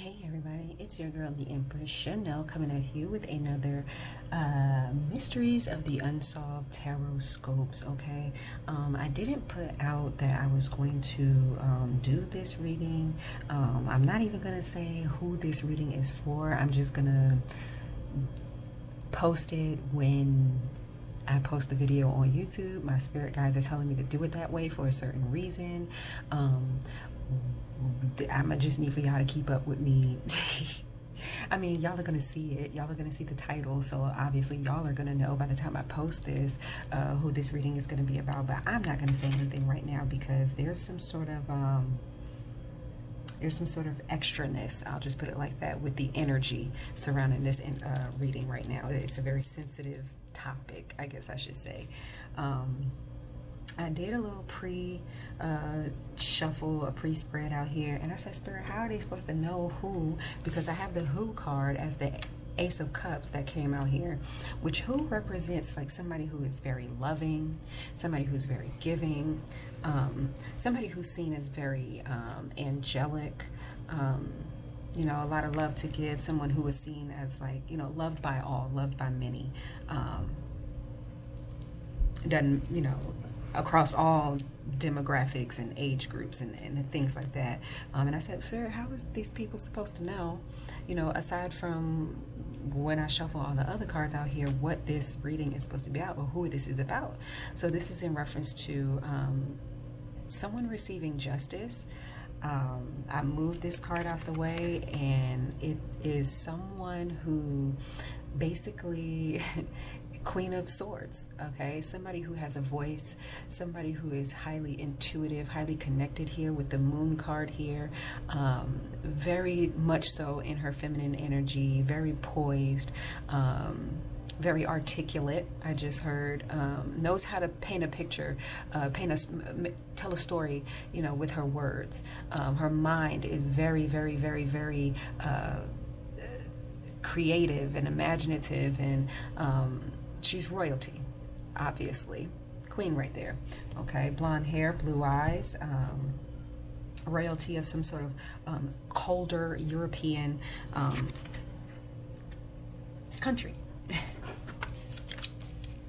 Hey everybody, it's your girl the Empress Chanel coming at you with another Mysteries of the Unsolved Tarot Scopes. Okay, I didn't put out that I was going to do this reading. I'm not even gonna say who this reading is for. I'm just gonna post it when I post the video on YouTube. My spirit guides are telling me to do it that way for a certain reason. I'ma just need for y'all to keep up with me. I mean, y'all are gonna see it. Y'all are gonna see the title, so obviously y'all are gonna know by the time I post this who this reading is gonna be about. But I'm not gonna say anything right now because there's some sort of extraness, I'll just put it like that, with the energy surrounding this reading right now. It's a very sensitive topic, I guess I should say. I did a little pre-shuffle, a pre-spread out here, and I said, Spirit, how are they supposed to know who? Because I have the Who card as the Ace of Cups that came out here, which Who represents like somebody who is very loving, somebody who's very giving, somebody who's seen as very angelic, you know, a lot of love to give, someone who is seen as like, you know, loved by all, loved by many, doesn't, you know, across all demographics and age groups and things like that. And I said, Fair, how is these people supposed to know, you know, aside from when I shuffle all the other cards out here, what this reading is supposed to be about or who this is about? So this is in reference to someone receiving justice. I moved this card out the way, and it is someone who basically Queen of Swords, okay? Somebody who has a voice, somebody who is highly intuitive, highly connected here with the Moon card here, very much so in her feminine energy, very poised, very articulate, I just heard, knows how to paint a picture, tell a story, you know, with her words. Her mind is very, very, very, very creative and imaginative, and she's royalty, obviously. Queen right there. Okay, blonde hair, blue eyes, royalty of some sort of colder European country.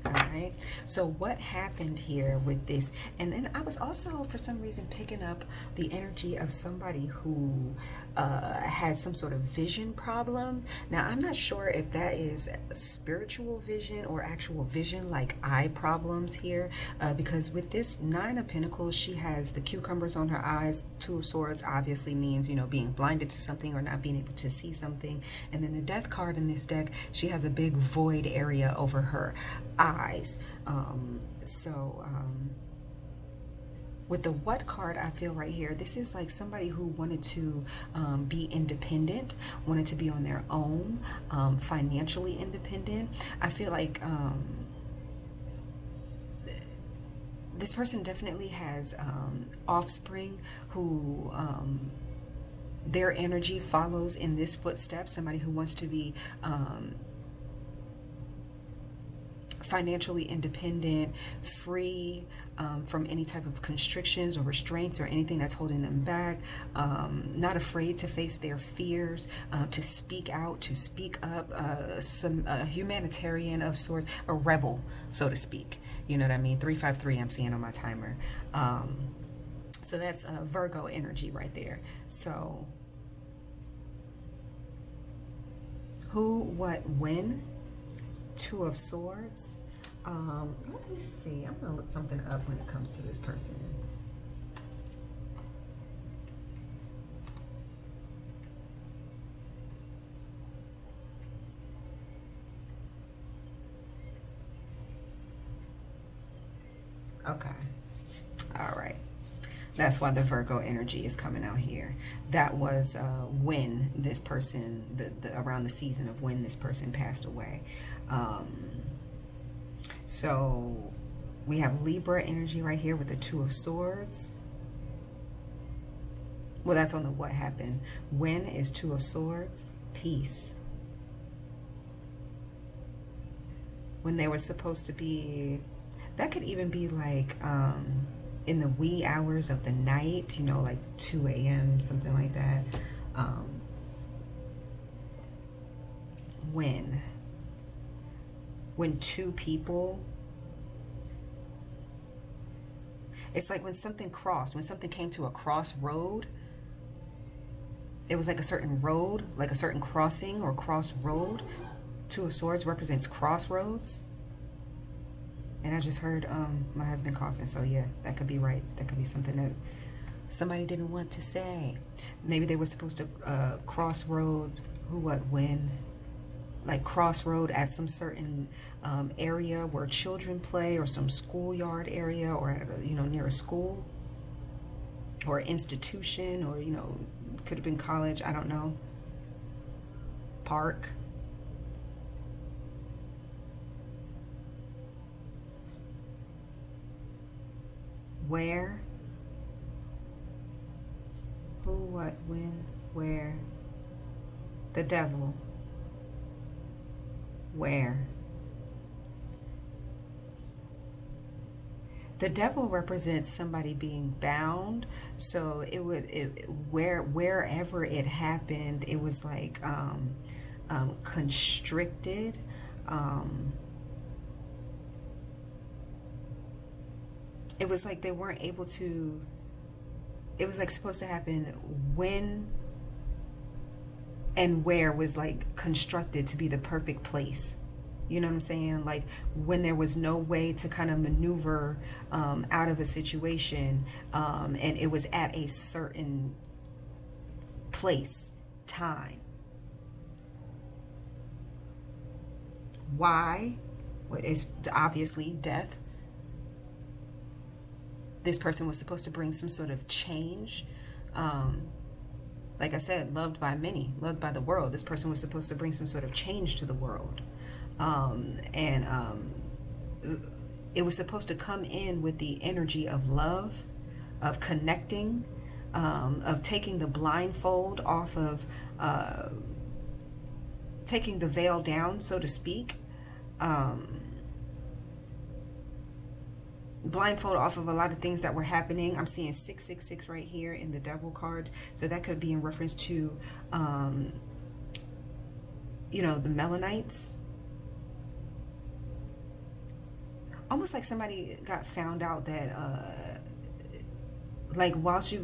Alright, so what happened here with this? And then I was also, for some reason, picking up the energy of somebody who had some sort of vision problem. Now, I'm not sure if that is spiritual vision or actual vision, like eye problems here, because with this Nine of Pentacles, she has the cucumbers on her eyes. Two of Swords obviously means, you know, being blinded to something or not being able to see something. And then the Death card in this deck, she has a big void area over her eyes. With the What card, I feel right here, this is like somebody who wanted to be independent, wanted to be on their own, financially independent. I feel like this person definitely has offspring who their energy follows in this footstep. Somebody who wants to be financially independent, free from any type of constrictions or restraints or anything that's holding them back, not afraid to face their fears, to speak out, to speak up, some humanitarian of sorts, a rebel, so to speak. You know what I mean? 353 I'm seeing on my timer. So that's Virgo energy right there. So who, what, when? Two of Swords. Let me see. I'm gonna look something up when it comes to this person. Okay. All right. That's why the Virgo energy is coming out here. That was when this person, around the season of when this person passed away. So we have Libra energy right here with the Two of Swords. Well, that's on the what happened. When is Two of Swords? Peace. When they were supposed to be, that could even be like in the wee hours of the night, you know, like 2 a.m., something like that. when two people, it's like when something crossed, when something came to a crossroad. It was like a certain road, like a certain crossing or crossroad. Two of Swords represents crossroads. And I just heard my husband coughing, so yeah, that could be right. That could be something that somebody didn't want to say. Maybe they were supposed to crossroad, who, what, when, like crossroad at some certain area where children play, or some schoolyard area, or you know, near a school or institution, or you know, could have been college, I don't know, park. Where, who, what, when, where, the devil, where. The devil represents somebody being bound, so wherever it happened, it was like constricted. It was like they weren't able to. It was like supposed to happen when and where was like constructed to be the perfect place. You know what I'm saying? Like when there was no way to kind of maneuver out of a situation, and it was at a certain place, time. Why? Well, it's obviously death. This person was supposed to bring some sort of change. Like I said, loved by many, loved by the world. This person was supposed to bring some sort of change to the world. It was supposed to come in with the energy of love, of connecting, of taking the blindfold off of, taking the veil down, so to speak. Blindfold off of a lot of things that were happening. I'm seeing 666 right here in the devil card, so that could be in reference to you know, the Melanites. Almost like somebody got found out that like while she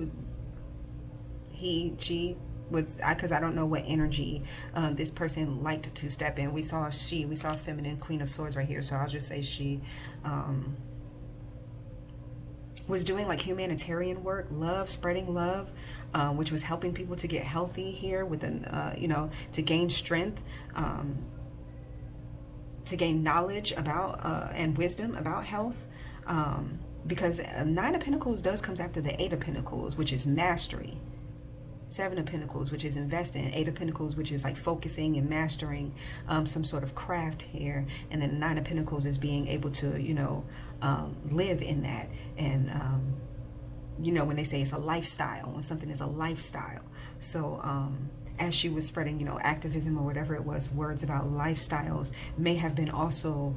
was, because I don't know what energy this person liked to step in. We saw feminine Queen of Swords right here, so I'll just say she was doing like humanitarian work, love, spreading love, which was helping people to get healthy here with you know, to gain strength, to gain knowledge about and wisdom about health, because Nine of Pentacles comes after the Eight of Pentacles, which is mastery. Seven of Pentacles, which is investing. Eight of Pentacles, which is like focusing and mastering some sort of craft here. And then Nine of Pentacles is being able to, you know, live in that. And, you know, when they say it's a lifestyle, when something is a lifestyle. So, as she was spreading, you know, activism or whatever it was, words about lifestyles may have been also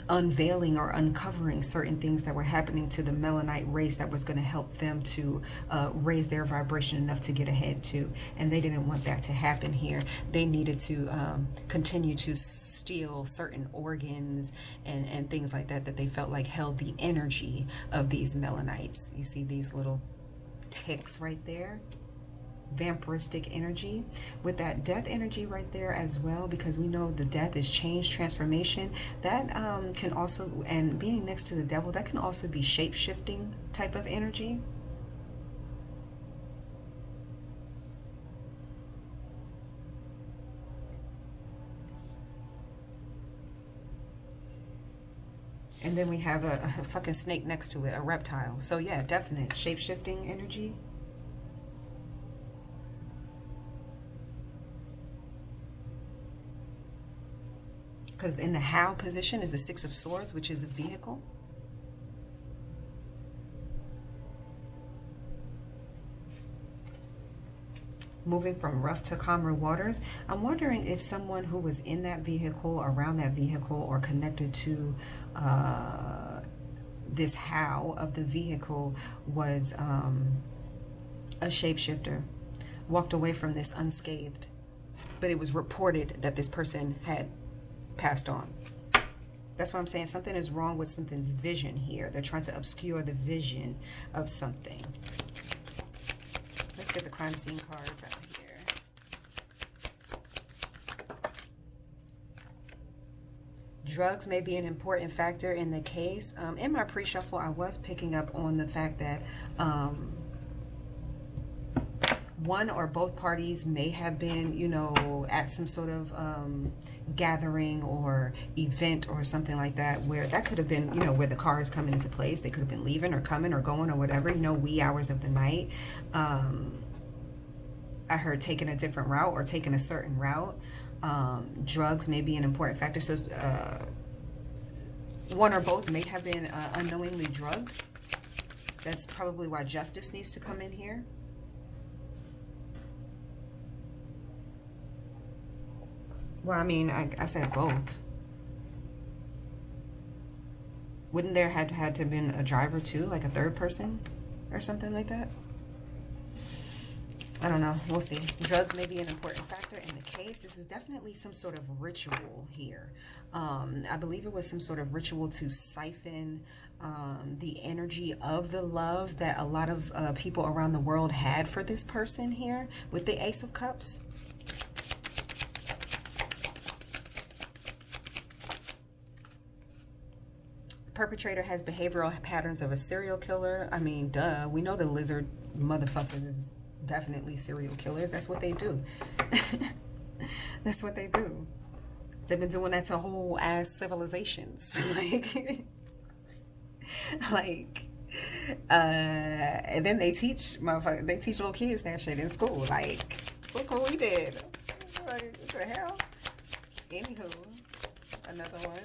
unveiling or uncovering certain things that were happening to the Melanite race that was going to help them to raise their vibration enough to get ahead too. And they didn't want that to happen here. They needed to continue to steal certain organs and things like that they felt like held the energy of these Melanites. You see these little ticks right there? Vampiristic energy with that death energy right there as well, because we know the death is change, transformation. That can also, and being next to the devil, that can also be shape-shifting type of energy. And then we have a fucking snake next to it, a reptile. So yeah, definite shape-shifting energy. Because in the how position is the Six of Swords, which is a vehicle. Moving from rough to calmer waters. I'm wondering if someone who was in that vehicle, around that vehicle, or connected to this how of the vehicle was a shapeshifter, walked away from this unscathed. but it was reported that this person had passed on. That's what I'm saying. Something is wrong with something's vision here. They're trying to obscure the vision of something. Let's get the crime scene cards out here. Drugs may be an important factor in the case. In my pre-shuffle, I was picking up on the fact that one or both parties may have been, you know, at some sort of gathering or event or something like that, where that could have been, you know, where the cars come into place. They could have been leaving or coming or going or whatever, you know, wee hours of the night. I heard taking a different route or taking a certain route. Drugs may be an important factor. So one or both may have been unknowingly drugged. That's probably why justice needs to come in here. Well, I mean, I said both. Wouldn't there had to have been a driver too, like a third person or something like that? I don't know. We'll see. Drugs may be an important factor in the case. This was definitely some sort of ritual here. I believe it was some sort of ritual to siphon the energy of the love that a lot of people around the world had for this person here with the Ace of Cups. Perpetrator has behavioral patterns of a serial killer. I mean, duh. We know the lizard motherfuckers is definitely serial killers. That's what they do. That's what they do. They've been doing that to whole ass civilizations. And then they teach motherfuckers. They teach little kids that shit in school. Like, look what we did. Like, what the hell? Anywho, another one.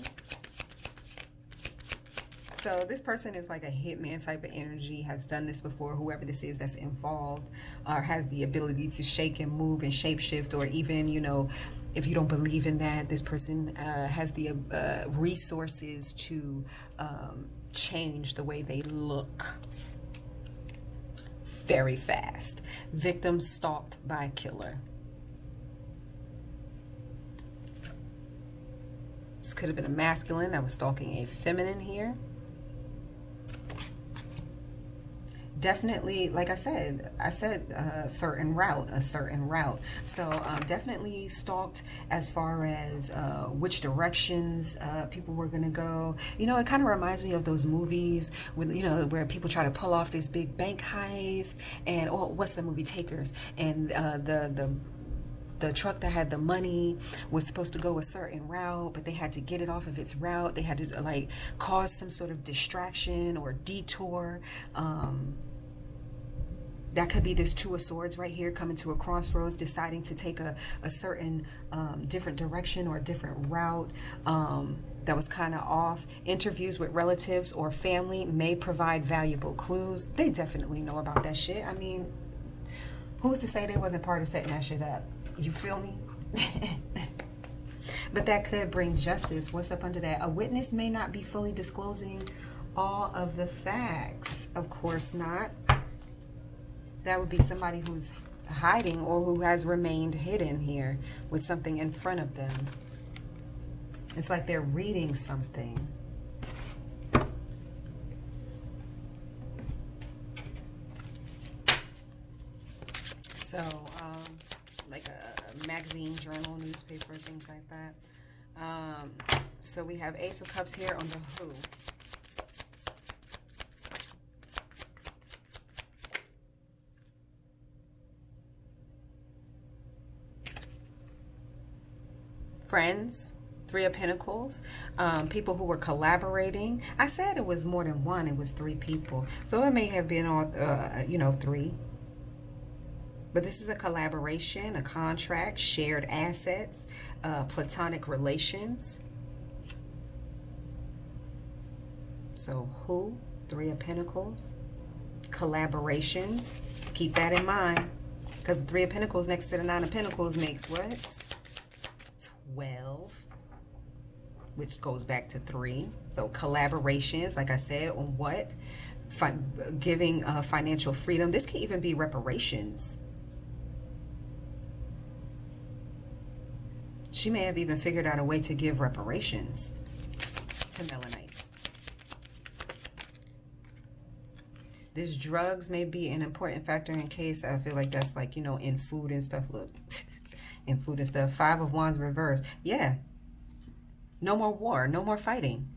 So this person is like a hitman type of energy, has done this before, whoever this is that's involved, or has the ability to shake and move and shapeshift, or even, you know, if you don't believe in that, this person has the resources to change the way they look very fast. Victim stalked by killer. This could have been a masculine that was stalking a feminine here. Definitely, like I said a certain route. So definitely stalked as far as which directions people were going to go. You know, it kind of reminds me of those movies with, you know, where people try to pull off this big bank heist, and oh, what's the movie Takers, and the truck that had the money was supposed to go a certain route, but they had to get it off of its route. They had to like cause some sort of distraction or detour. That could be this Two of Swords right here, coming to a crossroads, deciding to take a certain different direction or a different route that was kind of off. Interviews with relatives or family may provide valuable clues. They definitely know about that shit. I mean, who's to say they wasn't part of setting that shit up? You feel me? But that could bring justice. What's up under that? A witness may not be fully disclosing all of the facts. Of course not. That would be somebody who's hiding or who has remained hidden here with something in front of them. It's like they're reading something. So, like a magazine, journal, newspaper, things like that. So we have Ace of Cups here on the Who. Friends, Three of Pentacles, people who were collaborating. I said it was more than one, it was three people. So it may have been all, you know, three. But this is a collaboration, a contract, shared assets, platonic relations. So Who, Three of Pentacles, collaborations. Keep that in mind, because the Three of Pentacles next to the Nine of Pentacles makes what? 12, which goes back to 3. So collaborations, like I said, on what? Giving financial freedom. This can even be reparations. She may have even figured out a way to give reparations to Melanites. This drugs may be an important factor in case. I feel like that's like, you know, in food and stuff. Look, in food and stuff. 5 of Wands reversed. Yeah. No more war. No more fighting.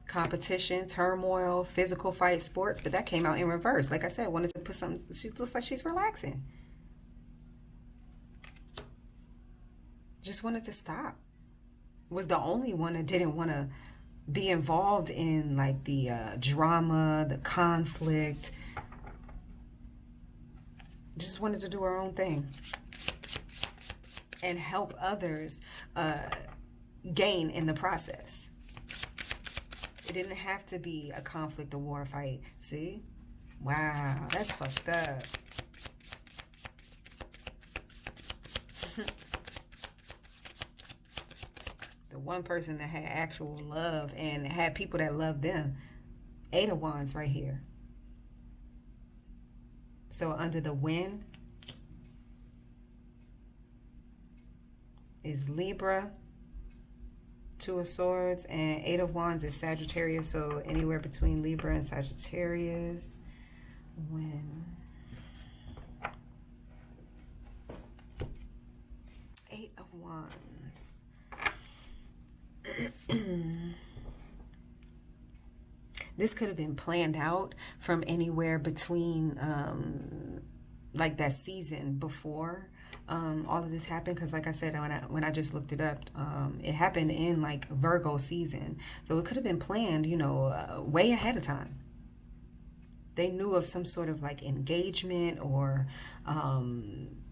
Competition, turmoil, physical fight, sports. But that came out in reverse. Like I said, wanted to put something. She looks like she's relaxing. Just wanted to stop. Was the only one that didn't want to be involved in like the drama, the conflict. Just wanted to do her own thing and help others gain in the process. It didn't have to be a conflict, a war, fight. See? Wow, that's fucked up. The one person that had actual love and had people that loved them. 8 of Wands right here. So under the wind is Libra, 2 of Swords, and 8 of Wands is Sagittarius. So anywhere between Libra and Sagittarius. When 8 of Wands. This could have been planned out from anywhere between like that season before all of this happened, because like I said, when I just looked it up, it happened in like Virgo season, so it could have been planned, you know, way ahead of time. They knew of some sort of like engagement or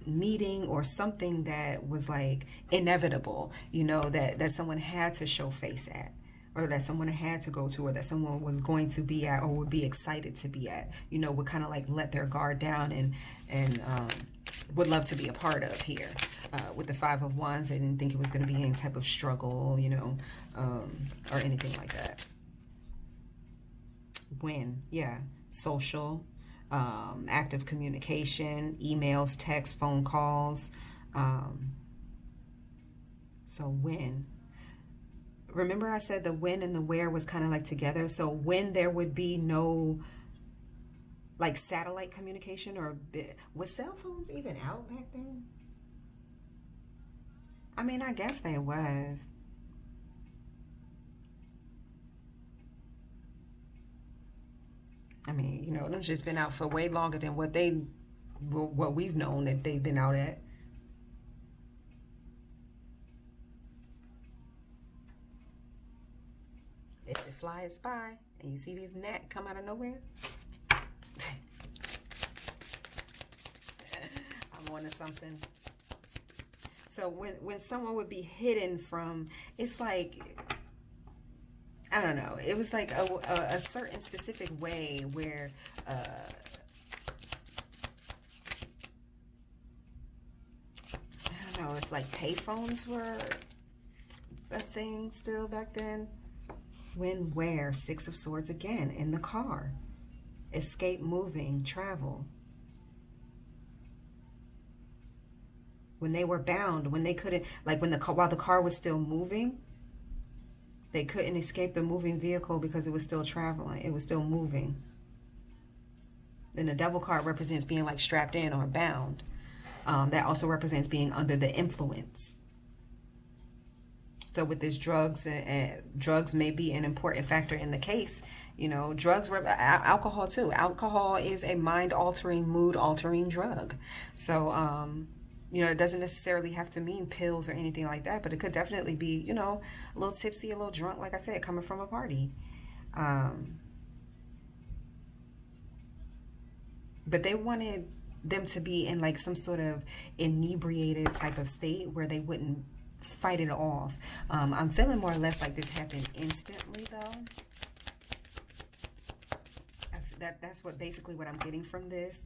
meeting or something that was like inevitable, you know, that someone had to show face at, or that someone had to go to, or that someone was going to be at or would be excited to be at, you know, would kind of like let their guard down and would love to be a part of here. With the 5 of Wands, they didn't think it was going to be any type of struggle, you know, or anything like that. When, yeah, social, active communication, emails, texts, phone calls. So when. Remember I said the when and the where was kind of like together. So when there would be no like satellite communication, or was cell phones even out back then? I mean, I guess they was. I mean, you know, they've just been out for way longer than what we've known that they've been out at. If it fly is spy, and you see these gnats come out of nowhere, I'm on to something. So when someone would be hidden from, it's like, I don't know, it was like a certain specific way where I don't know if like payphones were a thing still back then. When, where, 6 of Swords again, in the car. Escape, moving, travel. When they were bound, when they couldn't, like when while the car was still moving, they couldn't escape the moving vehicle because it was still traveling. It was still moving. Then the devil card represents being like strapped in or bound. That also represents being under the influence. So with this drugs, drugs may be an important factor in the case. You know, drugs, alcohol too. Alcohol is a mind-altering, mood-altering drug. So, you know, it doesn't necessarily have to mean pills or anything like that, but it could definitely be, you know, a little tipsy, a little drunk, like I said, coming from a party. But they wanted them to be in like some sort of inebriated type of state where they wouldn't fight it off. I'm feeling more or less like this happened instantly though. That's what basically what I'm getting from this.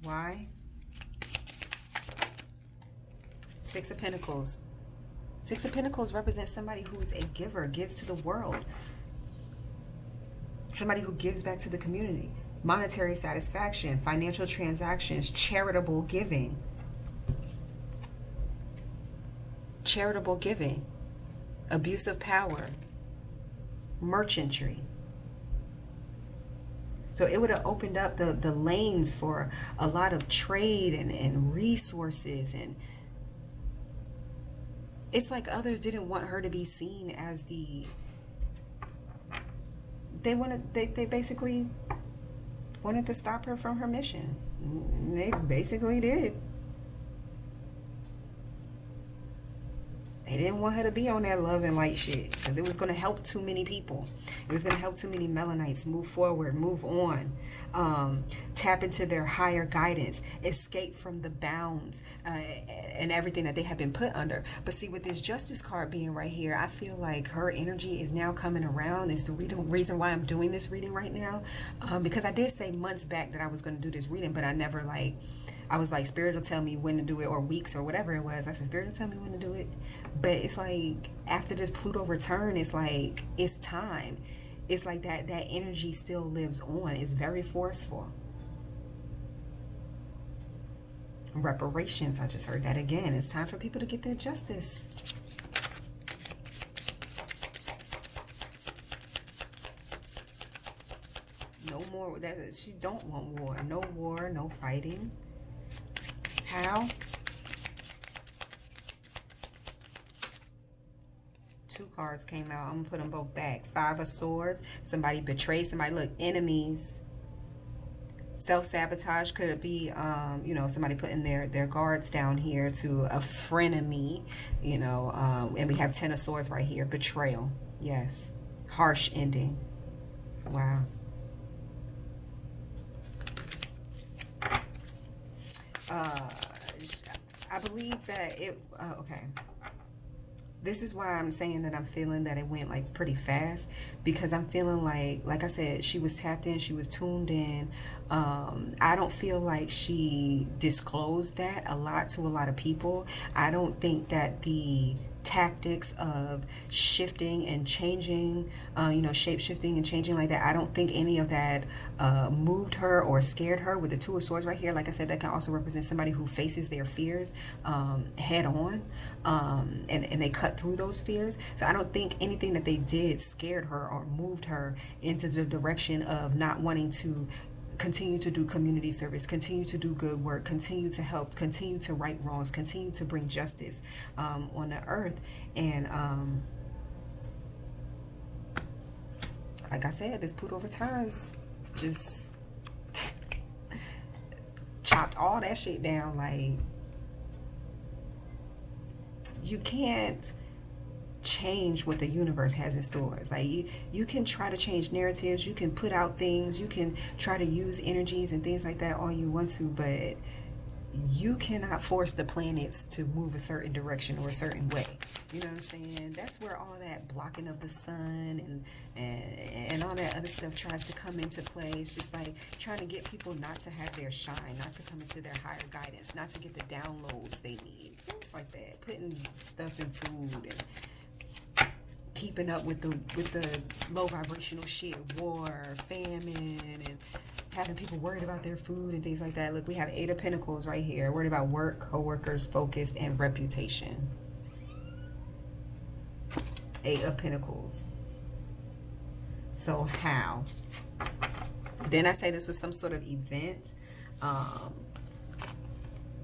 Why? 6 of Pentacles. 6 of Pentacles represents somebody who is a giver, gives to the world. somebody who gives back to the community, monetary satisfaction, financial transactions, charitable giving. Charitable giving, abuse of power, merchantry. So it would have opened up the lanes for a lot of trade and resources. And it's like others didn't want her to be seen as the... They basically wanted to stop her from her mission. They basically did. They didn't want her to be on that love and light shit because it was going to help too many people. It was going to help too many Melanites move forward, move on, tap into their higher guidance, escape from the bounds and everything that they have been put under. But see, with this Justice card being right here, I feel like her energy is now coming around. Is the reason why I'm doing this reading right now, because I did say months back that I was going to do this reading, but I never I was like, Spirit will tell me when to do it, or weeks or whatever it was. I said, Spirit will tell me when to do it. But it's like, after this Pluto return, it's like, it's time. It's like that energy still lives on. It's very forceful. Reparations, I just heard that again. It's time for people to get their justice. No more. She don't want war. No war, no fighting. How? Two cards came out. I'm gonna put them both back. Five of Swords. Somebody betrayed somebody. Look, enemies. Self-sabotage. Could it be you know, somebody putting their guards down here to a frenemy, you know, and we have Ten of Swords right here. Betrayal. Yes. Harsh ending. Wow. I believe that it, okay. This is why I'm saying that I'm feeling that it went like pretty fast, because I'm feeling like I said, she was tapped in, she was tuned in. I don't feel like she disclosed that a lot to a lot of people. I don't think that the tactics of shifting and changing, you know, shape shifting and changing like that, I don't think any of that moved her or scared her. With the Two of Swords right here, like I said, that can also represent somebody who faces their fears head on, and they cut through those fears. So I don't think anything that they did scared her or moved her into the direction of not wanting to continue to do community service, continue to do good work, continue to help, continue to right wrongs, continue to bring justice on the earth. And like I said, this Pluto returns just chopped all that shit down. Like, you can't change what the universe has in stores. Like, you can try to change narratives, you can put out things, you can try to use energies and things like that all you want to, but you cannot force the planets to move a certain direction or a certain way. You know what I'm saying? That's where all that blocking of the sun and all that other stuff tries to come into play. It's just like trying to get people not to have their shine, not to come into their higher guidance, not to get the downloads they need. Things like that. Putting stuff in food and keeping up with the low vibrational shit, war, famine, and having people worried about their food and things like that. Look, we have Eight of Pentacles right here. Worried about work, co-workers, focused, and reputation. Eight of Pentacles. So how? Then I say this was some sort of event,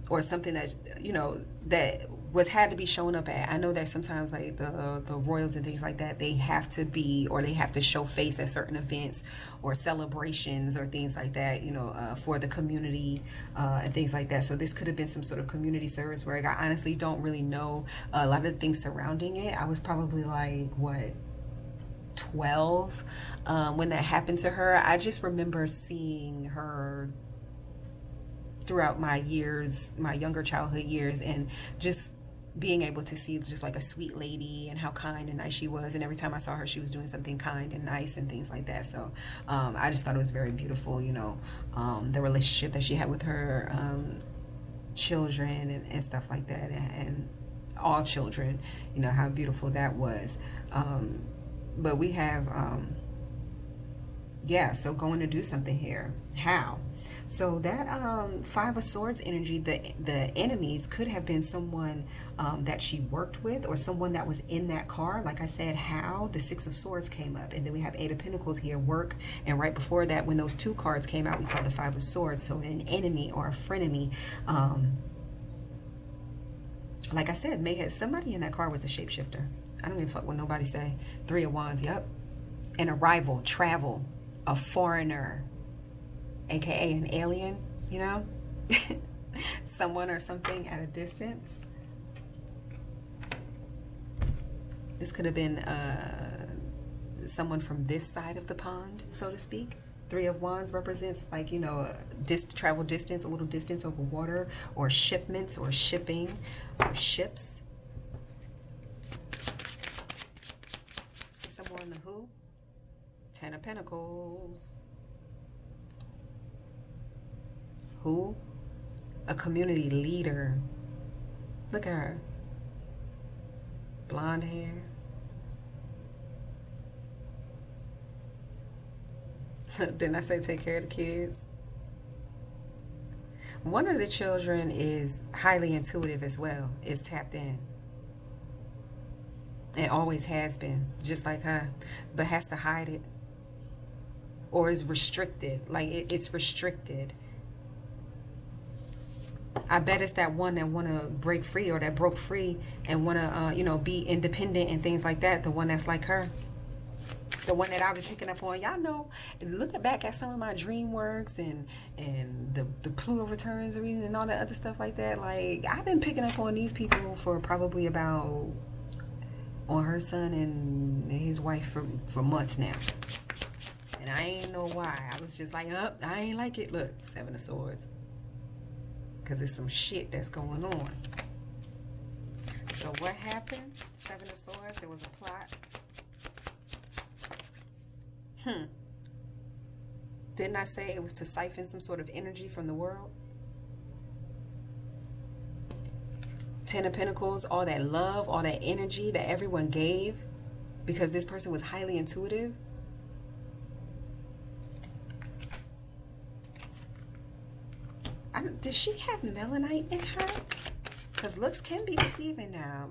or something that, you know, that had to be shown up at. I know that sometimes like the royals and things like that, they have to be, or they have to show face at certain events or celebrations or things like that, you know, for the community and things like that. So this could have been some sort of community service where I honestly don't really know a lot of the things surrounding it. I was probably like, what, 12 when that happened to her. I just remember seeing her throughout my years, my younger childhood years, and just being able to see just like a sweet lady and how kind and nice she was. And every time I saw her, she was doing something kind and nice and things like that. So I just thought it was very beautiful, you know, the relationship that she had with her children and stuff like that, and all children, you know, how beautiful that was. But we have Yeah, so going to do something here. How? So that Five of Swords energy, the enemies could have been someone that she worked with, or someone that was in that car. Like I said, how the Six of Swords came up, and then we have Eight of Pentacles here, work, and right before that, when those two cards came out, we saw the Five of Swords. So an enemy or a frenemy. Like I said, somebody in that car was a shapeshifter. I don't give a fuck what nobody say. Three of Wands, yep. An arrival, travel, a foreigner, aka an alien, you know. Someone or something at a distance. This could have been someone from this side of the pond, so to speak. Three of Wands represents, like, you know, travel distance, a little distance over water, or shipments, or shipping, or ships. Let's get some more on the who. Ten of Pentacles. Who? A community leader. Look at her. Blonde hair. Didn't I say take care of the kids? One of the children is highly intuitive as well. Is tapped in. It always has been, just like her, but has to hide it. Or is restricted. Like it's restricted. I bet it's that one that want to break free, or that broke free and want to, you know, be independent and things like that. The one that's like her. The one that I've been picking up on. Y'all know, looking back at some of my dream works and the Pluto returns reading and all that other stuff like that. Like, I've been picking up on these people for probably about, on her son and his wife for months now. And I ain't know why. I was just like, I ain't like it. Look, Seven of Swords. Because there's some shit that's going on. So what happened? Seven of Swords, there was a plot. Didn't I say it was to siphon some sort of energy from the world? Ten of Pentacles, all that love, all that energy that everyone gave because this person was highly intuitive. Does she have melanite in her? Because looks can be deceiving now.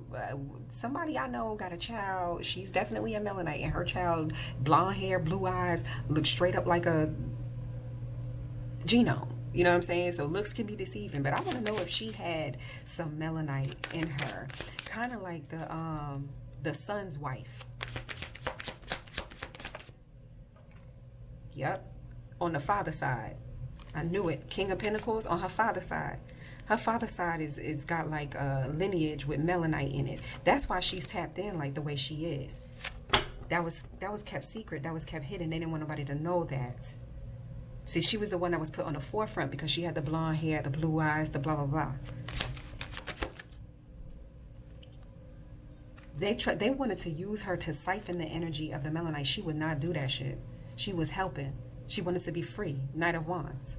Somebody I know got a child. She's definitely a melanite. And her child, blonde hair, blue eyes, looks straight up like a genome. You know what I'm saying? So looks can be deceiving. But I want to know if she had some melanite in her. Kind of like the son's wife. Yep. On the father's side. I knew it. King of Pentacles on her father's side. Her father's side is got like a lineage with melanite in it. That's why she's tapped in like the way she is. That was kept secret. That was kept hidden. They didn't want nobody to know that. See, she was the one that was put on the forefront because she had the blonde hair, the blue eyes, the blah, blah, blah. They wanted to use her to siphon the energy of the melanite. She would not do that shit. She was helping. She wanted to be free. Knight of Wands.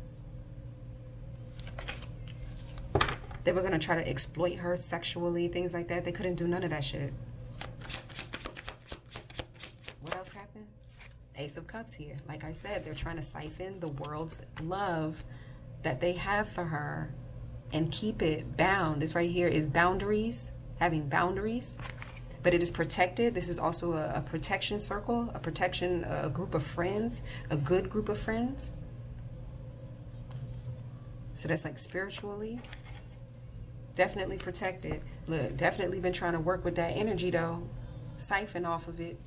They were going to try to exploit her sexually, things like that. They couldn't do none of that shit. What else happened? Ace of Cups here. Like I said, they're trying to siphon the world's love that they have for her and keep it bound. This right here is boundaries, having boundaries, but it is protected. This is also a protection circle, a group of friends, a good group of friends. So that's like spiritually. Definitely protected. Look, definitely been trying to work with that energy though. Siphon off of it.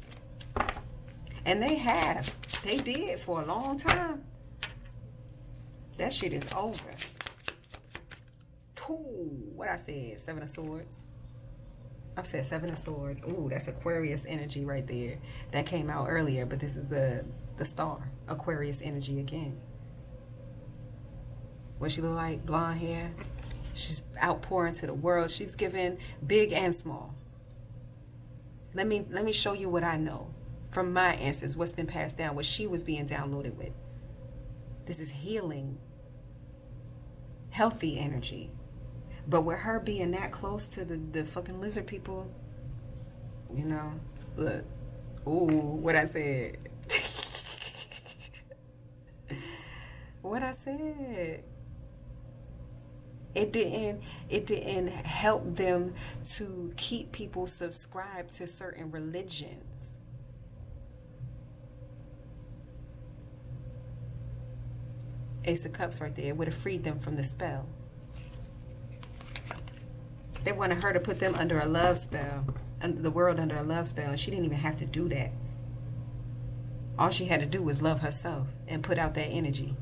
And they have. They did for a long time. That shit is over. Ooh, what I said? Seven of Swords. I've said Seven of Swords. Ooh, that's Aquarius energy right there. That came out earlier, but this is the star. Aquarius energy again. What she look like? Blonde hair. She's outpouring to the world. She's giving big and small. Let me show you what I know from my ancestors, what's been passed down, what she was being downloaded with. This is healing, healthy energy. But with her being that close to the fucking lizard people, you know, look. Ooh, what I said. What I said. It didn't help them to keep people subscribed to certain religions. Ace of Cups right there. It would have freed them from the spell. They wanted her to put them under a love spell, under the world under a love spell, and she didn't even have to do that. All she had to do was love herself and put out that energy.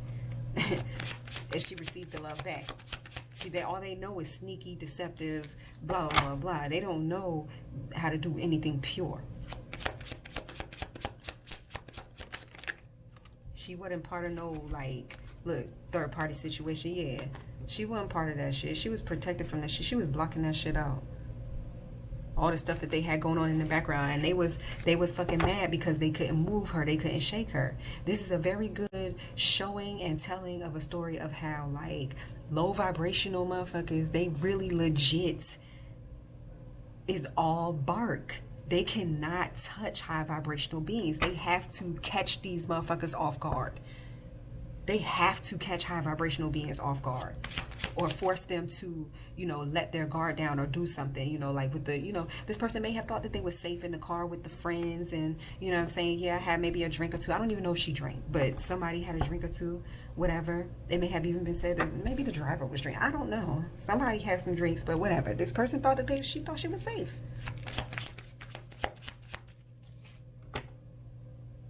And she received the love back. See, all they know is sneaky, deceptive, blah, blah, blah. They don't know how to do anything pure. She wasn't part of no, like, look, third party situation. Yeah, she wasn't part of that shit. She was protected from that shit. She was blocking that shit out. All the stuff that they had going on in the background, and they was fucking mad because they couldn't move her, they couldn't shake her. This is a very good showing and telling of a story of how, like, low vibrational motherfuckers, they really legit is all bark. They cannot touch high vibrational beings. They have to catch these motherfuckers off guard. They have to catch high vibrational beings off guard, or force them to, you know, let their guard down or do something, you know, like with the, you know, this person may have thought that they were safe in the car with the friends, and, you know what I'm saying, yeah, I had maybe a drink or two. I don't even know if she drank, but somebody had a drink or two, whatever. It may have even been said that maybe the driver was drinking. I don't know. Somebody had some drinks, but whatever. This person thought that she thought she was safe.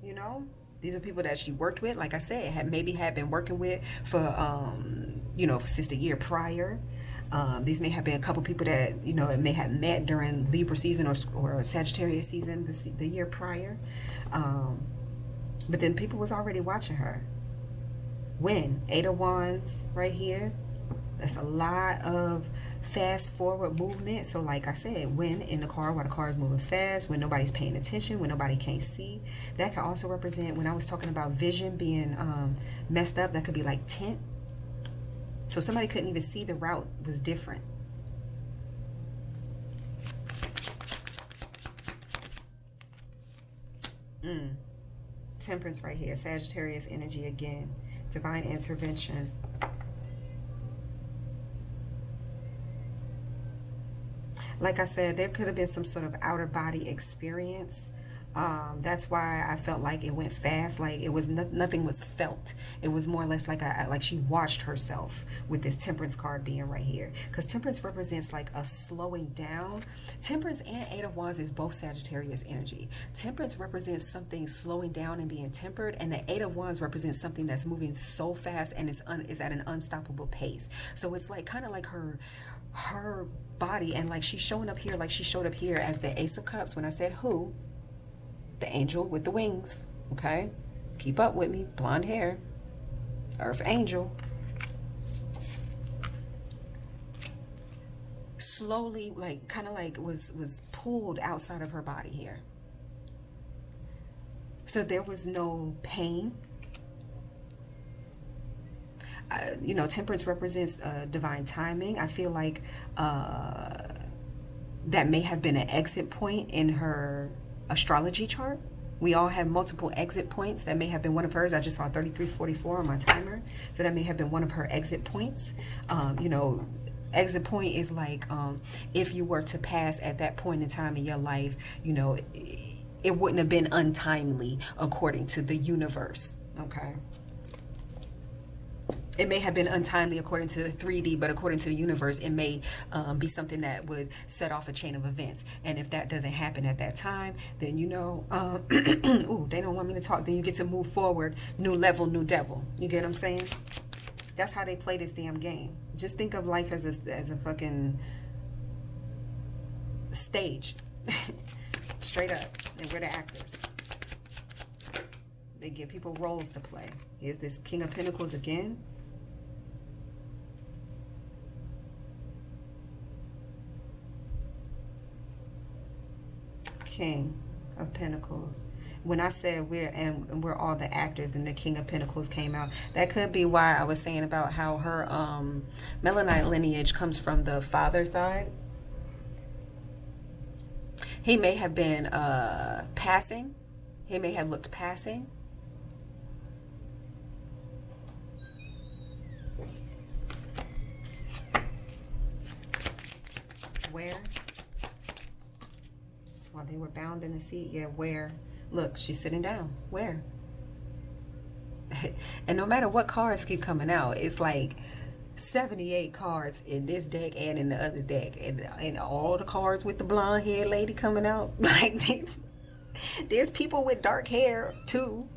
You know? These are people that she worked with, like I said, had been working with for, you know, since the year prior. These may have been a couple people that, you know, it may have met during Libra season or Sagittarius season the year prior. But then people was already watching her. When? Eight of Wands right here. That's a lot of fast forward movement. So like I said, when in the car, while the car is moving fast, when nobody's paying attention, when nobody can't see. That can also represent, when I was talking about vision being messed up, that could be like tint. So somebody couldn't even see, the route was different. Temperance right here. Sagittarius energy again. Divine intervention. Like I said, there could have been some sort of outer body experience. That's why I felt like it went fast. Like it was nothing was felt. It was more or less like like she watched herself with this Temperance card being right here. Because Temperance represents like a slowing down. Temperance and Eight of Wands is both Sagittarius energy. Temperance represents something slowing down and being tempered, and the Eight of Wands represents something that's moving so fast and it's at an unstoppable pace. So it's like kind of like her body, and like she's showing up here like she showed up here as the Ace of Cups when I said who? The angel with the wings. Okay, keep up with me. Blonde hair, Earth angel. Slowly, like kind of like was pulled outside of her body here. So there was no pain. You know, Temperance represents divine timing. I feel like that may have been an exit point in her astrology chart. We all have multiple exit points. That may have been one of hers. I just saw 3344 on my timer. So that may have been one of her exit points. You know, exit point is like if you were to pass at that point in time in your life, you know, it wouldn't have been untimely according to the universe. Okay. It may have been untimely according to the 3D, but according to the universe, it may be something that would set off a chain of events. And if that doesn't happen at that time, then, you know, ooh, they don't want me to talk. Then you get to move forward. New level, new devil. You get what I'm saying? That's how they play this damn game. Just think of life as a fucking stage. Straight up. And we're the actors. They give people roles to play. Here's this King of Pentacles again. King of Pentacles. When I said we're all the actors, and the King of Pentacles came out, that could be why I was saying about how her Melanite lineage comes from the father side. He may have been passing. He may have looked passing. Where? While they were bound in the sea. Yeah, where? Look, she's sitting down. Where? And no matter what cards keep coming out, it's like 78 cards in this deck and in the other deck. And all the cards with the blonde haired lady coming out. Like, there's people with dark hair, too.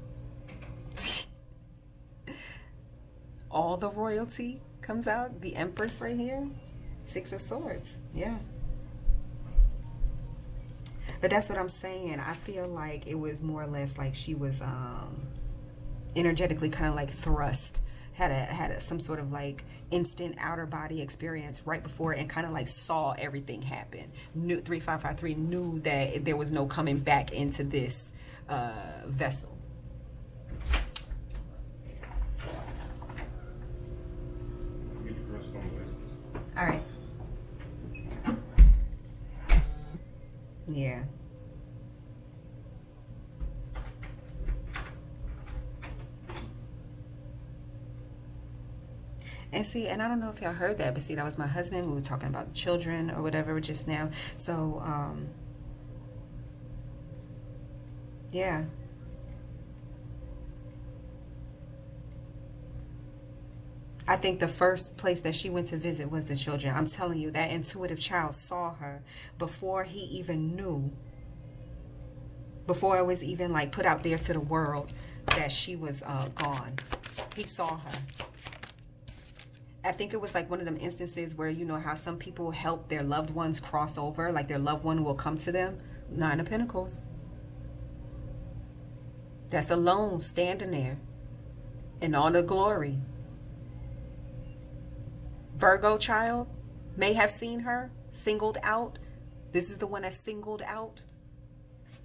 All the royalty comes out. The Empress right here. 6 of Swords. Yeah. But that's what I'm saying. I feel like it was more or less like she was energetically kind of like thrust. Had some sort of like instant outer body experience right before it, and kind of like saw everything happen. Knew 3553 knew that there was no coming back into this vessel. All right. Yeah. And see, and I don't know if y'all heard that, but see, that was my husband. We were talking about children or whatever just now. So, yeah. I think the first place that she went to visit was the children. I'm telling you, that intuitive child saw her before he even knew, before it was even like put out there to the world that she was gone. He saw her. I think it was like one of them instances where, you know how some people help their loved ones cross over, like their loved one will come to them. 9 of Pentacles. That's alone standing there in all the glory. Virgo child may have seen her singled out. This is the one that's singled out.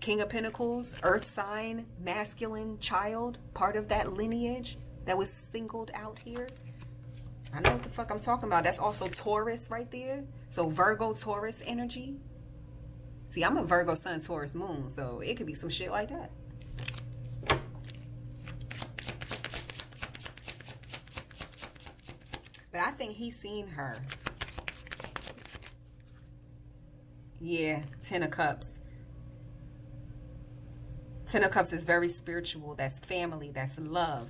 King of Pentacles, earth sign, masculine child, part of that lineage that was singled out here. I know what the fuck I'm talking about. That's also Taurus right there. So Virgo, Taurus energy. See, I'm a Virgo sun, Taurus moon. So it could be some shit like that. But I think he's seen her. Yeah, 10 of Cups. 10 of Cups is very spiritual. That's family. That's love.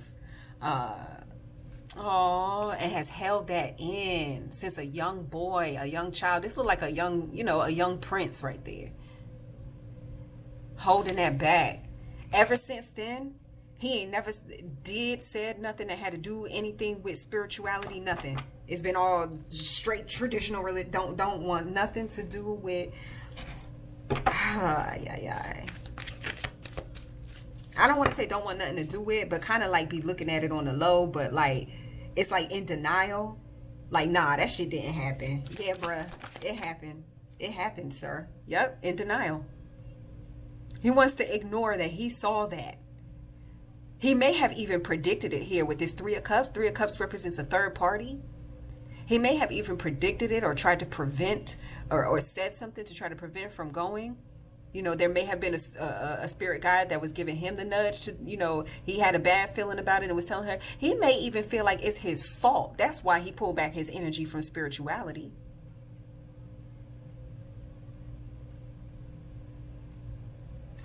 Oh, and has held that in since a young boy, a young child. This look like a young, you know, a young prince right there. Holding that back. Ever since then, he ain't never said nothing that had to do anything with spirituality, nothing. It's been all straight traditional religion. Don't want nothing to do with I don't want to say don't want nothing to do with it, but kind of like be looking at it on the low, but like it's like in denial. Like, nah, that shit didn't happen. Yeah, bruh, it happened. It happened, sir. Yep, in denial. He wants to ignore that he saw that. He may have even predicted it here with this 3 of Cups. 3 of Cups represents a third party. He may have even predicted it or tried to prevent or said something to try to prevent from going. You know, there may have been a spirit guide that was giving him the nudge to, you know, he had a bad feeling about it and was telling her. He may even feel like it's his fault. That's why he pulled back his energy from spirituality.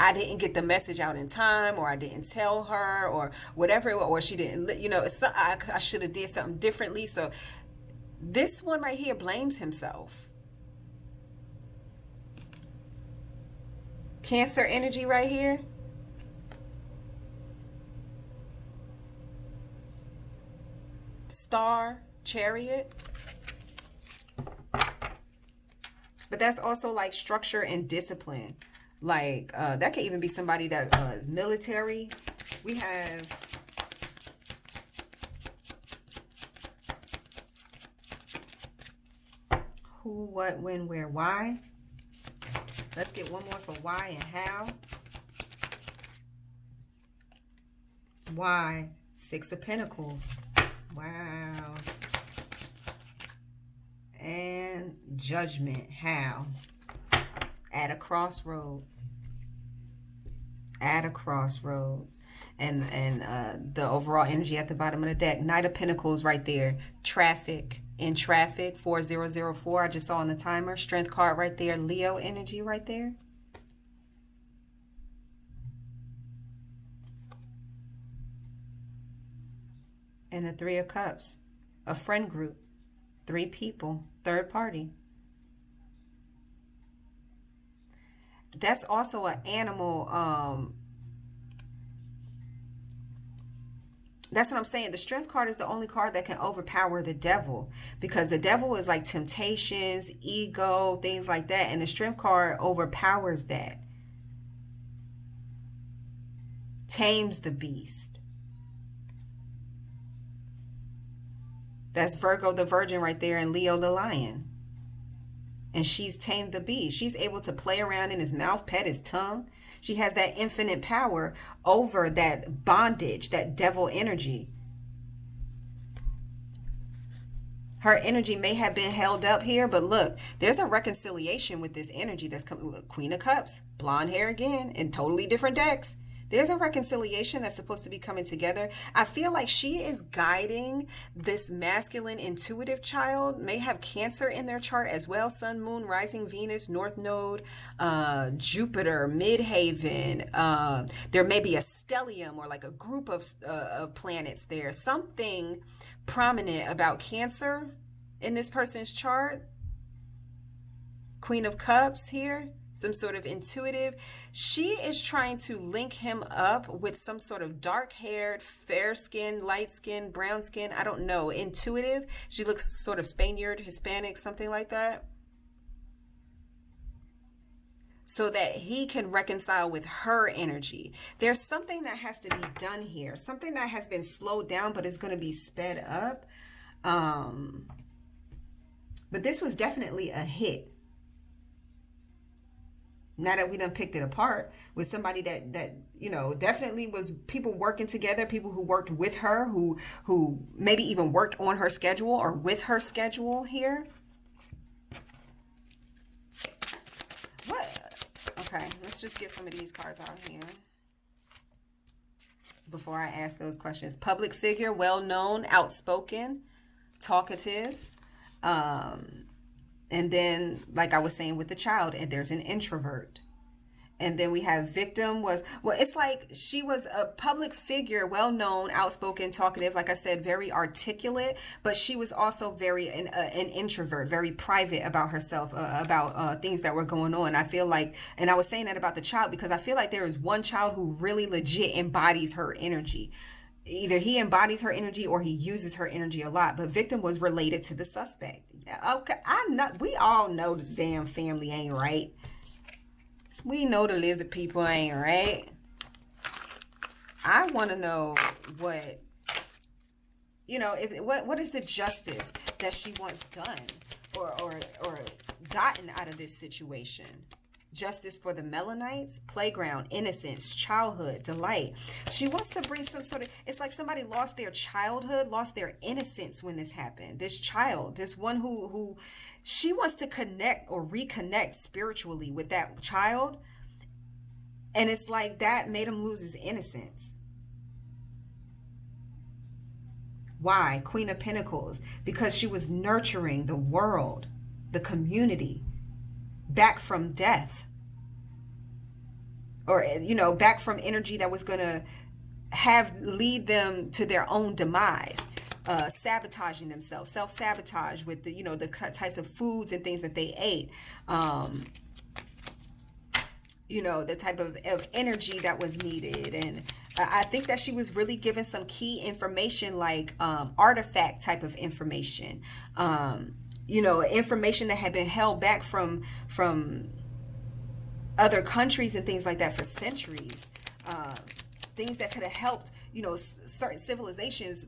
I didn't get the message out in time, or I didn't tell her, or whatever, or she didn't, you know, I should have did something differently. So this one right here blames himself. Cancer energy right here. Star, Chariot. But that's also like structure and discipline. Like, that could even be somebody that is military. We have who, what, when, where, why. Let's get one more for why and how. Why? 6 of Pentacles. Wow. And Judgment. How? At a crossroad. At a crossroad. and the overall energy at the bottom of the deck. Knight of Pentacles right there. Traffic. In traffic, 4004. I just saw on the timer. Strength card right there. Leo energy right there. And the Three of Cups. A friend group. 3 people. Third party. That's also an animal. That's what I'm saying. The Strength card is the only card that can overpower the devil, because the devil is like temptations, ego, things like that. And the Strength card overpowers that. Tames the beast. That's Virgo the Virgin right there, and Leo the Lion. And she's tamed the beast. She's able to play around in his mouth, pet his tongue. She has that infinite power over that bondage, that devil energy. Her energy may have been held up here, but look, there's a reconciliation with this energy that's coming. Look, Queen of Cups, blonde hair again, in totally different decks. There's a reconciliation that's supposed to be coming together. I feel like she is guiding this masculine intuitive child. May have Cancer in their chart as well. Sun, Moon, Rising, Venus, North Node, Jupiter, Midhaven. There may be a stellium or like a group of planets there. Something prominent about Cancer in this person's chart. Queen of Cups here. Some sort of intuitive. She is trying to link him up with some sort of dark-haired, fair-skinned, light-skinned, brown skin. I don't know. Intuitive. She looks sort of Spaniard, Hispanic, something like that. So that he can reconcile with her energy. There's something that has to be done here. Something that has been slowed down but is going to be sped up. But this was definitely a hit. Now that we done picked it apart with somebody that you know, definitely was people working together, people who worked with her, who maybe even worked on her schedule or with her schedule here. What? Okay, let's just get some of these cards out here before I ask those questions. Public figure, well-known, outspoken, talkative. And then, like I was saying with the child, and there's an introvert. And then we have victim was, well, it's like she was a public figure, well-known, outspoken, talkative, like I said, very articulate, but she was also very an introvert, very private about herself, about things that were going on. I feel like, and I was saying that about the child because I feel like there is one child who really legit embodies her energy. Either he embodies her energy or he uses her energy a lot. But victim was related to the suspect. Okay, we all know the damn family ain't right. We know the lizard people ain't right. I want to know what, you know, what is the justice that she wants done or gotten out of this situation. Justice for the Melanites, playground, innocence, childhood, delight. She wants to bring some sort of, it's like somebody lost their childhood, lost their innocence when this happened. This child, this one who she wants to connect or reconnect spiritually with that child. And it's like that made him lose his innocence. Why? Queen of Pentacles. Because she was nurturing the world, the community, back from death, or, you know, back from energy that was going to lead them to their own demise, sabotaging themselves, self-sabotage with the, you know, the types of foods and things that they ate, you know, the type of energy that was needed. And I think that she was really given some key information, like artifact type of information, you know, information that had been held back from other countries and things like that for centuries. Things that could have helped, you know, certain civilizations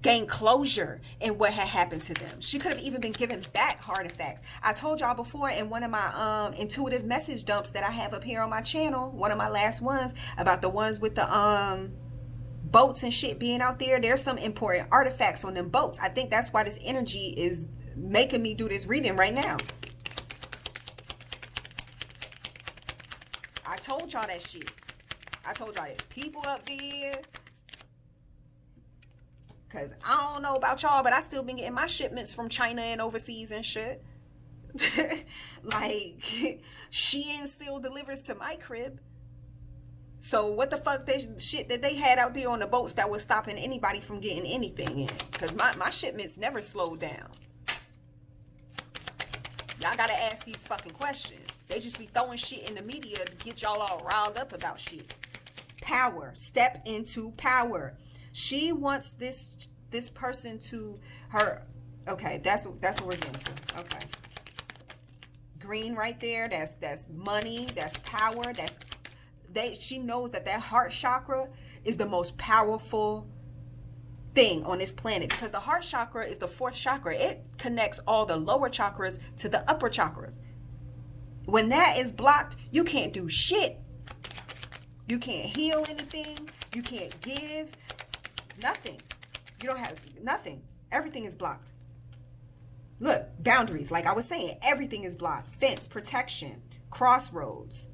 gain closure in what had happened to them. She could have even been given back artifacts. I told y'all before in one of my intuitive message dumps that I have up here on my channel, one of my last ones, about the ones with the boats and shit being out there. There's some important artifacts on them boats. I think that's why this energy is making me do this reading right now. I told y'all that shit. I told y'all there's people up there. Because I don't know about y'all, but I still been getting my shipments from China and overseas and shit. Like, Shein still delivers to my crib. So what the fuck shit that they had out there on the boats that was stopping anybody from getting anything in? Because my shipments never slowed down. Y'all gotta ask these fucking questions. They just be throwing shit in the media to get y'all all riled up about shit. Power. Step into power. She wants this person to her. Okay, that's what we're getting to. Okay. Green right there. That's money. That's power. She knows that heart chakra is the most powerful thing on this planet, because the heart chakra is the fourth chakra. It connects all the lower chakras to the upper chakras. When that is blocked, you can't do shit. You can't heal anything. You can't give nothing. You don't have nothing. Everything is blocked. Look, boundaries, like I was saying, everything is blocked. Fence, protection, crossroads.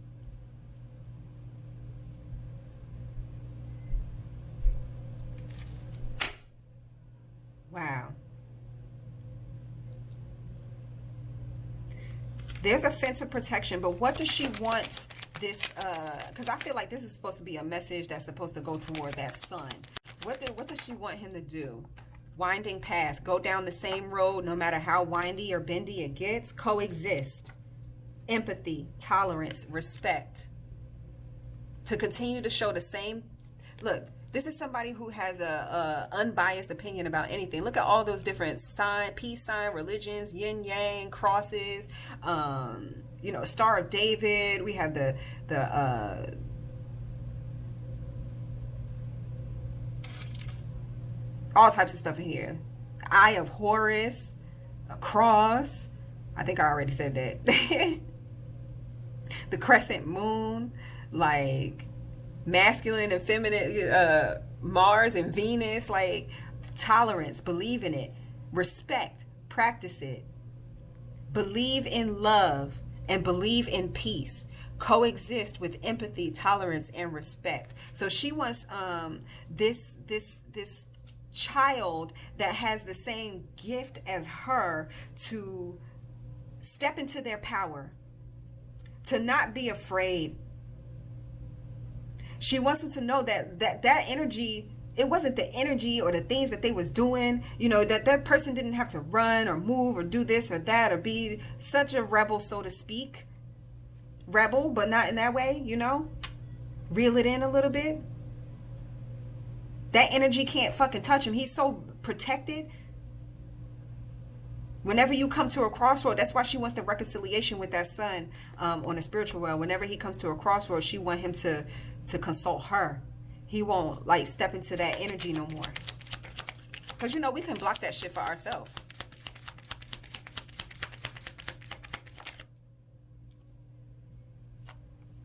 Wow. There's a fence of protection, but what does she want this, because I feel like this is supposed to be a message that's supposed to go toward that sun. What does she want him to do? Winding path. Go down the same road no matter how windy or bendy it gets. Coexist. Empathy, tolerance, respect. To continue to show the same. Look, this is somebody who has a unbiased opinion about anything. Look at all those different peace sign, religions, yin yang, crosses, you know, Star of David. We have the all types of stuff in here. Eye of Horus, a cross. I think I already said that. The crescent moon, like masculine and feminine, Mars and Venus, like tolerance, believe in it, respect, practice it, believe in love and believe in peace, coexist with empathy, tolerance, and respect. So she wants this child that has the same gift as her to step into their power, to not be afraid. She wants them to know that energy, it wasn't the energy or the things that they was doing, you know, that person didn't have to run or move or do this or that or be such a rebel, so to speak. Rebel, but not in that way, you know. Reel it in a little bit. That energy can't fucking touch him. He's so protected. Whenever you come to a crossroad, that's why she wants the reconciliation with that son on a spiritual world. Whenever he comes to a crossroad, she wants him to consult her. He won't like step into that energy no more. Because, you know, we can block that shit for ourselves.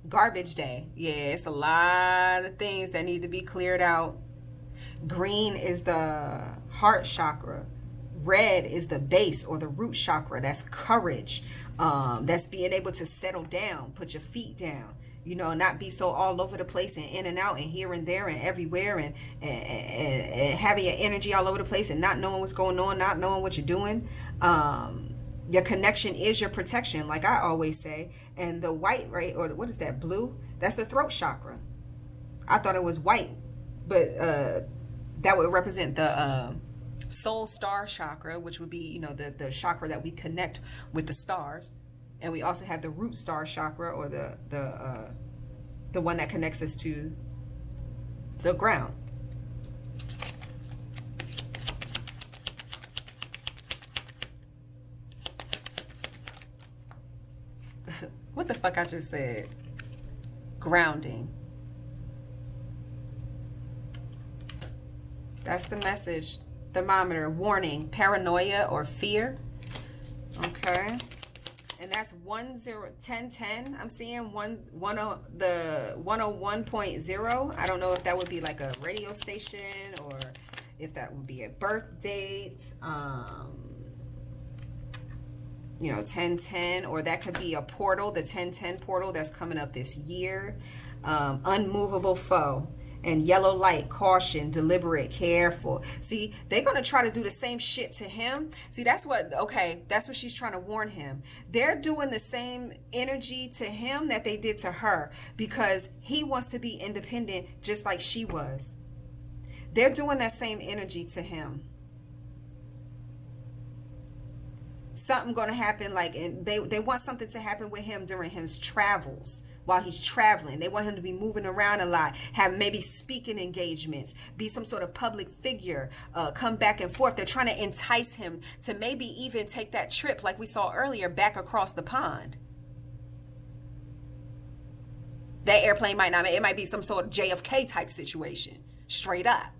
Garbage day. Yeah, it's a lot of things that need to be cleared out. Green is the heart chakra. Red is the base or the root chakra. That's courage. That's being able to settle down, put your feet down, you know, not be so all over the place and in and out and here and there and everywhere and having your energy all over the place and not knowing what's going on, not knowing what you're doing. Your connection is your protection, like I always say. And the white, right, or what is that, blue? That's the throat chakra. I thought it was white, but that would represent the soul star chakra, which would be, you know, the chakra that we connect with the stars. And we also have the root star chakra, or the one that connects us to the ground. What the fuck I just said? Grounding. That's the message. Thermometer. Warning. Paranoia or fear. Okay. And that's 1010. I'm seeing the 101.0. I don't know if that would be like a radio station or if that would be a birth date. You know, 1010, or that could be a portal, the 1010 portal that's coming up this year. unmovable foe. And yellow light, caution, deliberate, careful. See, they're going to try to do the same shit to him. See, that's what she's trying to warn him. They're doing the same energy to him that they did to her, because he wants to be independent just like she was. They're doing that same energy to him. Something going to happen, like, and they want something to happen with him during his travels. While he's traveling, they want him to be moving around a lot, have maybe speaking engagements, be some sort of public figure, come back and forth. They're trying to entice him to maybe even take that trip, like we saw earlier, back across the pond. That airplane might not, it might be some sort of JFK type situation, straight up.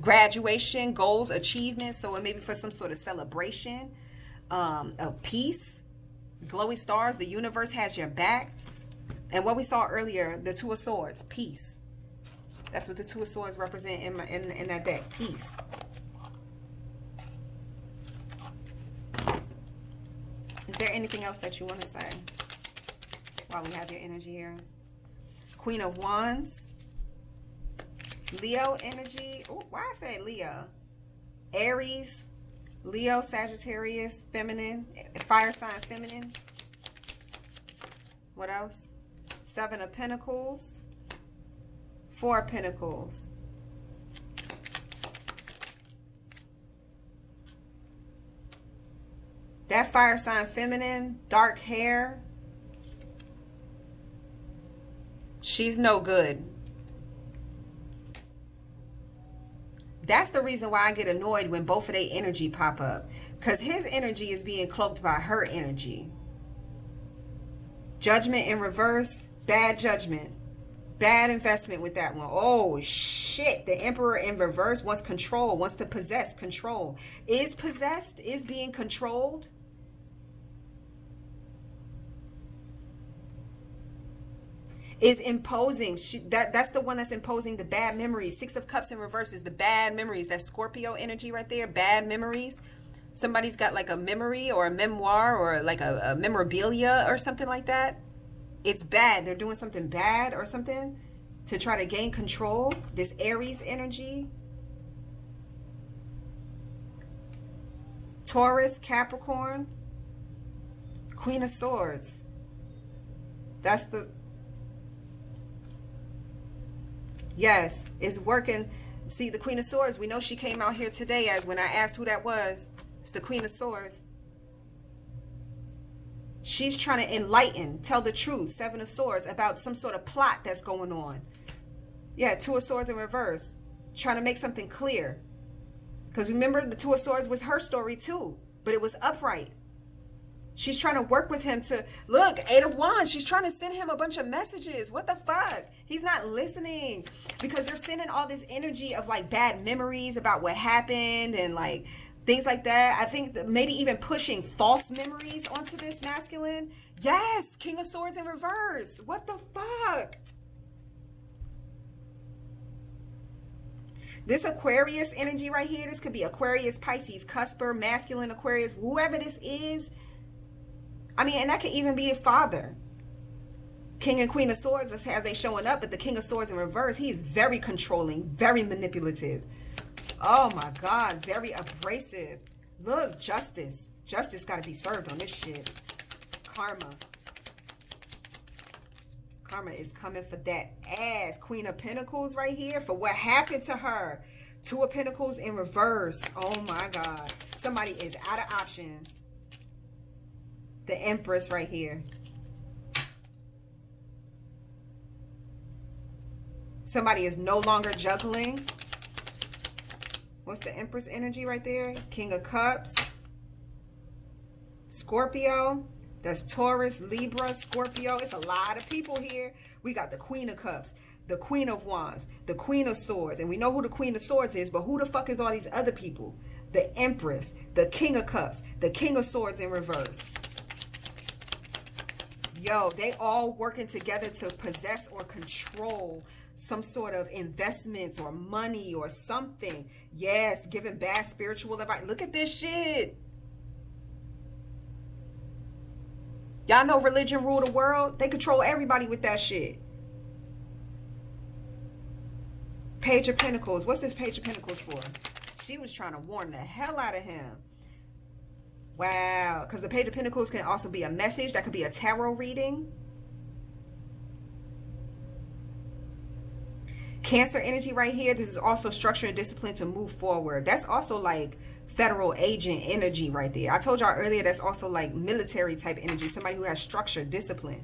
Graduation, goals, achievements, so it may be for some sort of celebration of peace. Glowy stars, the universe has your back. And what we saw earlier, the Two of Swords, peace. That's what the Two of Swords represent in that deck, peace. Is there anything else that you want to say while we have your energy here? Queen of Wands. Leo energy. Oh, why I say Leo? Aries. Leo, Sagittarius, feminine, fire sign feminine. What else? Seven of Pentacles, Four of Pentacles. That fire sign feminine, dark hair. She's no good. That's the reason why I get annoyed when both of their energy pop up. Because his energy is being cloaked by her energy. Judgment in reverse. Bad judgment. Bad investment with that one. Oh, shit. The Emperor in reverse wants control. Wants to possess control. Is possessed. Is being controlled. Is imposing. That's the one that's imposing the bad memories. Six of Cups in reverse is the bad memories. That's Scorpio energy right there. Bad memories. Somebody's got like a memory or a memoir or like a memorabilia or something like that. It's bad. They're doing something bad or something to try to gain control. This Aries energy. Taurus, Capricorn. Queen of Swords. That's the... Yes, it's working. See, the Queen of Swords, we know she came out here today as when I asked who that was. It's the Queen of Swords. She's trying to enlighten, tell the truth, Seven of Swords, about some sort of plot that's going on. Yeah, Two of Swords in reverse. Trying to make something clear. Because remember, the Two of Swords was her story too. But it was upright. She's trying to work with him to, look, Eight of Wands. She's trying to send him a bunch of messages. What the fuck? He's not listening. Because they're sending all this energy of like bad memories about what happened and like things like that. I think that maybe even pushing false memories onto this masculine. Yes, King of Swords in reverse. What the fuck? This Aquarius energy right here, this could be Aquarius, Pisces, Cusper, masculine Aquarius, whoever this is. I mean, and that could even be a father. King and Queen of Swords is how they showing up, but the King of Swords in reverse, he is very controlling, very manipulative. Oh my God, very abrasive. Look, justice. Justice got to be served on this shit. Karma. Karma is coming for that ass. Queen of Pentacles right here for what happened to her. Two of Pentacles in reverse. Oh my God. Somebody is out of options. The Empress right here. Somebody is no longer juggling. What's the Empress energy right there? King of Cups. Scorpio. That's Taurus, Libra, Scorpio. It's a lot of people here. We got the Queen of Cups, the Queen of Wands, the Queen of Swords. And we know who the Queen of Swords is, but who the fuck is all these other people? The Empress, the King of Cups, the King of Swords in reverse. Yo, they all working together to possess or control some sort of investments or money or something. Yes, giving bad spiritual advice. Look at this shit. Y'all know religion rule the world. They control everybody with that shit. Page of Pentacles. What's this Page of Pentacles for? She was trying to warn the hell out of him. Wow. Because the Page of Pentacles can also be a message. That could be a tarot reading. Cancer energy right here. This is also structure and discipline to move forward. That's also like federal agent energy right there. I told y'all earlier that's also like military type energy. Somebody who has structure, discipline.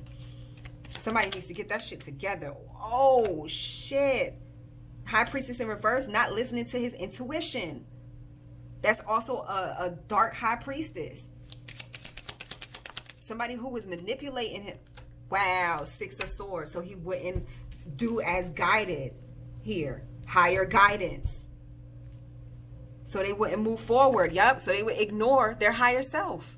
Somebody needs to get that shit together. Oh, shit. High Priestess in reverse, not listening to his intuition. That's also a dark High Priestess. Somebody who was manipulating him. Wow, Six of Swords. So he wouldn't do as guided here. Higher guidance. So they wouldn't move forward. Yup. So they would ignore their higher self.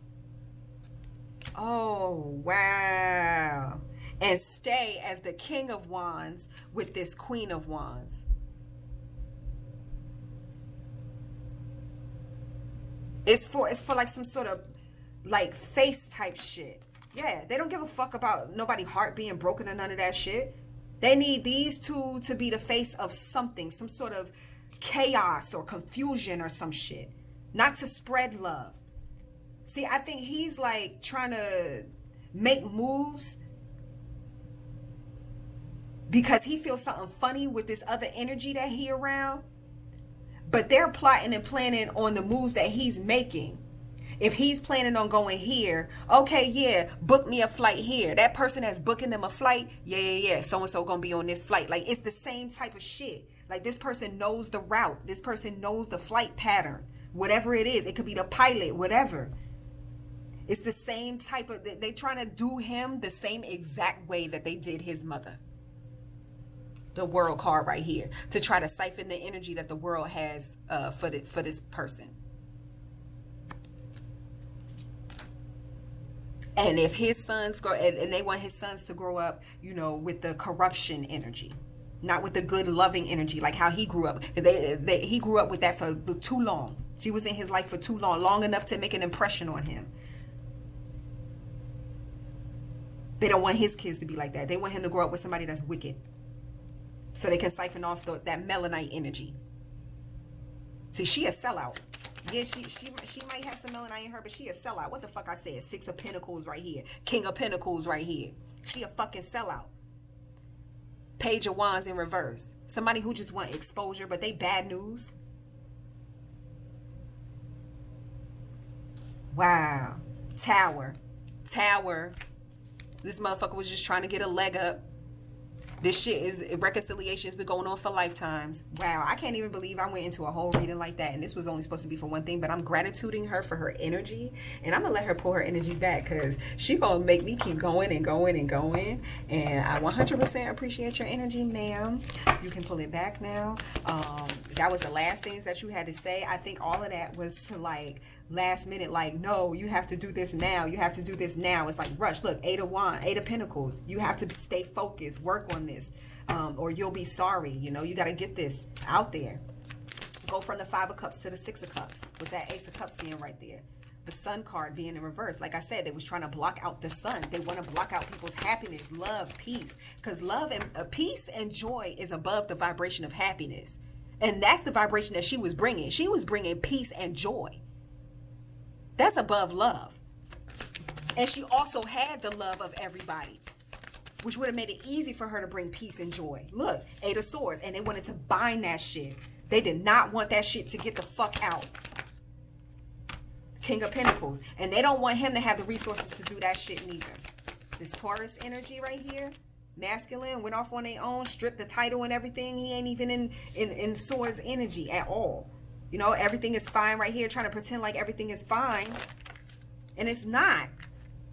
Oh, wow. And stay as the King of Wands with this Queen of Wands. It's for like some sort of like face type shit. Yeah, they don't give a fuck about nobody heart being broken or none of that shit. They need these two to be the face of something, some sort of chaos or confusion or some shit. Not to spread love. See, I think he's like trying to make moves because he feels something funny with this other energy that he around. But they're plotting and planning on the moves that he's making. If he's planning on going here, okay, yeah, book me a flight here. That person that's booking them a flight, yeah, so-and-so gonna be on this flight. Like, it's the same type of shit. Like, this person knows the route. This person knows the flight pattern. Whatever it is. It could be the pilot, whatever. It's the same type of... They trying to do him the same exact way that they did his mother. The World card right here. To try to siphon the energy that the world has for this person. And if his sons grow... And they want his sons to grow up, you know, with the corruption energy. Not with the good, loving energy, like how he grew up. He grew up with that for too long. She was in his life for too long. Long enough to make an impression on him. They don't want his kids to be like that. They want him to grow up with somebody that's wicked. So they can siphon off that Melanite energy. See, she a sellout. Yeah, she might have some Melanite in her, but she a sellout. What the fuck I said? Six of Pentacles right here. King of Pentacles right here. She a fucking sellout. Page of Wands in reverse. Somebody who just want exposure, but they bad news. Wow. Tower. This motherfucker was just trying to get a leg up. This shit is reconciliation has been going on for lifetimes. Wow, I can't even believe I went into a whole reading like that, and this was only supposed to be for one thing, but I'm gratituding her for her energy, and I'm gonna let her pull her energy back because she gonna make me keep going and going and going, and I 100% appreciate your energy, ma'am. You can pull it back now. That was the last things that you had to say. I think all of that was to like last minute, like, no, you have to do this now. You have to do this now. It's like rush. Look, Eight of Pentacles. You have to stay focused, work on this, or you'll be sorry. You know, you got to get this out there. Go from the Five of Cups to the Six of Cups with that Ace of Cups being right there. The Sun card being in reverse. Like I said, they was trying to block out the sun. They want to block out people's happiness, love, peace. Because love and peace and joy is above the vibration of happiness. And that's the vibration that she was bringing. She was bringing peace and joy. That's above love. And she also had the love of everybody, which would have made it easy for her to bring peace and joy. Look, Eight of Swords. And they wanted to bind that shit. They did not want that shit to get the fuck out. King of Pentacles. And they don't want him to have the resources to do that shit neither. This Taurus energy right here. Masculine, went off on their own, stripped the title and everything. He ain't even in Swords energy at all. You know, everything is fine right here, trying to pretend like everything is fine. And it's not.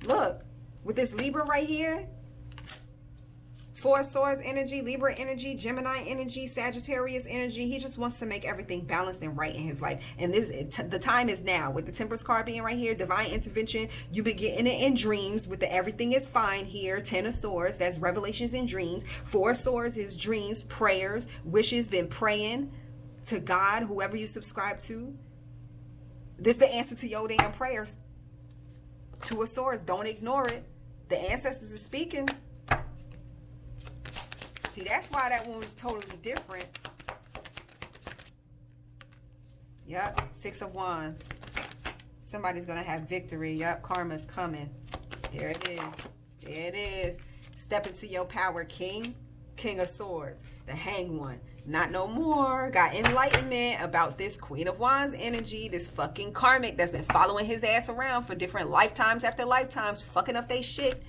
Look, with this Libra right here, Four of Swords energy, Libra energy, Gemini energy, Sagittarius energy. He just wants to make everything balanced and right in his life. And the time is now. With the Temperance card being right here, divine intervention. You be getting it in dreams with the everything is fine here. Ten of Swords, that's revelations in dreams. Four of Swords is dreams, prayers, wishes, been praying to God, whoever you subscribe to. This is the answer to your damn prayers. Two of Swords, don't ignore it. The ancestors are speaking. See, that's why that one was totally different. Yep, 6 of Wands. Somebody's going to have victory. Yep, karma's coming. There it is. There it is. Step into your power, King. King of Swords. The Hanged One. Not no more. Got enlightenment about this Queen of Wands energy. This fucking karmic that's been following his ass around for different lifetimes after lifetimes. Fucking up they shit.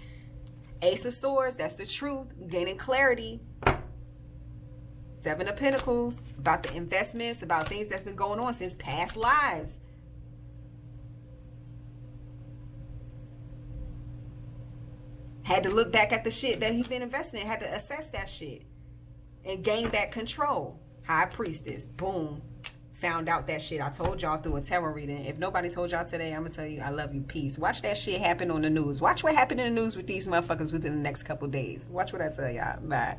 Ace of Swords. That's the truth. Gaining clarity. 7 of Pentacles. About the investments. About things that's been going on since past lives. Had to look back at the shit that he's been investing in. Had to assess that shit. And gain back control. High Priestess. Boom. Found out that shit. I told y'all through a tarot reading. If nobody told y'all today, I'm going to tell you I love you. Peace. Watch that shit happen on the news. Watch what happened in the news with these motherfuckers within the next couple days. Watch what I tell y'all. Bye.